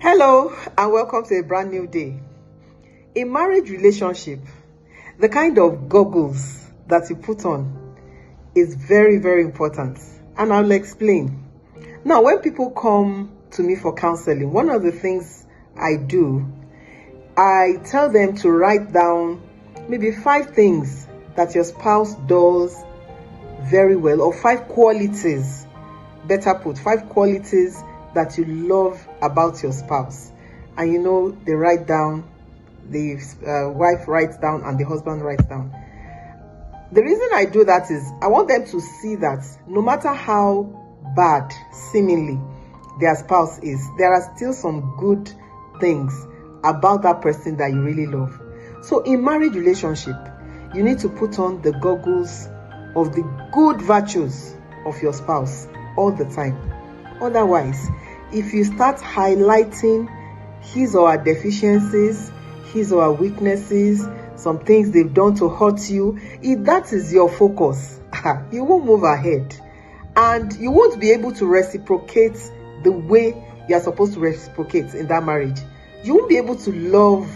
Hello and welcome to a brand new day. In marriage relationship, the kind of goggles that you put on is very, very important, and I'll explain. Now, when people come to me for counseling, one of the things I do, I tell them to write down maybe 5 things that your spouse does very well, or 5 qualities, better put, 5 qualities that you love about your spouse. And they write down, the wife writes down and the husband writes down. The reason I do that is I want them to see that no matter how bad seemingly their spouse is, there are still some good things about that person that you really love. So in marriage relationship, you need to put on the goggles of the good virtues of your spouse all the time. Otherwise, if you start highlighting his or her deficiencies, his or her weaknesses, some things they've done to hurt you, if that is your focus, you won't move ahead, and you won't be able to reciprocate the way you're supposed to reciprocate in that marriage. You won't be able to love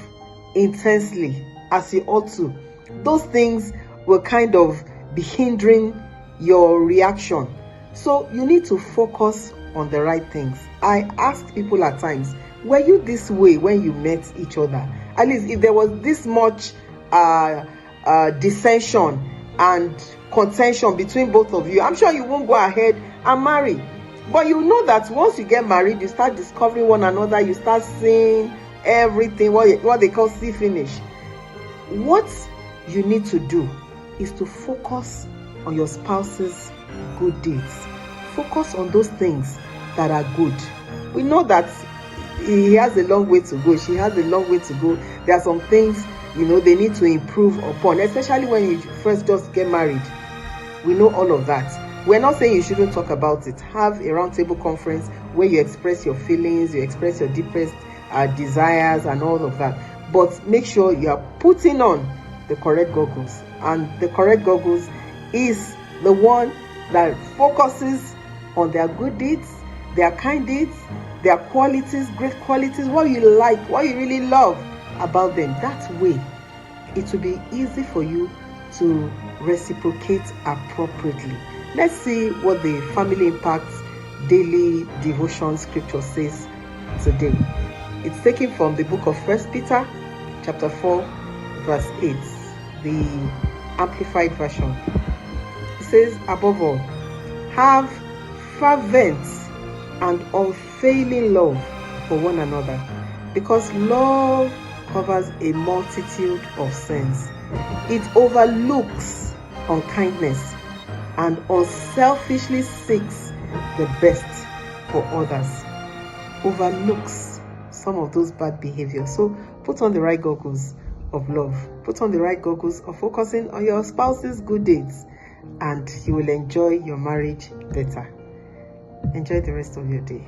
intensely as you ought to. Those things will kind of be hindering your reaction. So you need to focus on the right things. I ask people at times, were you this way when you met each other? At least if there was this much dissension and contention between both of you, I'm sure you won't go ahead and marry. But you know that once you get married, you start discovering one another, you start seeing everything, what they call see finish. What you need to do is to focus on your spouse's good deeds. Focus on those things that are good. We know that he has a long way to go. She has a long way to go. There are some things, they need to improve upon, especially when you first just get married. We know all of that. We're not saying you shouldn't talk about it. Have a roundtable conference where you express your feelings, you express your deepest desires and all of that. But make sure you are putting on the correct goggles. And the correct goggles is the one that focuses on their good deeds, their kind deeds, their qualities, great qualities, what you like, what you really love about them. That way, it will be easy for you to reciprocate appropriately. Let's see what the Family Impact Daily Devotion Scripture says today. It's taken from the book of 1 Peter, chapter 4, verse 8, the Amplified Version. It says, above all, have fervent and unfailing love for one another, because love covers a multitude of sins. It overlooks unkindness and unselfishly seeks the best for others. Overlooks some of those bad behaviors. So put on the right goggles of love. Put on the right goggles of focusing on your spouse's good deeds, and you will enjoy your marriage better. Enjoy the rest of your day.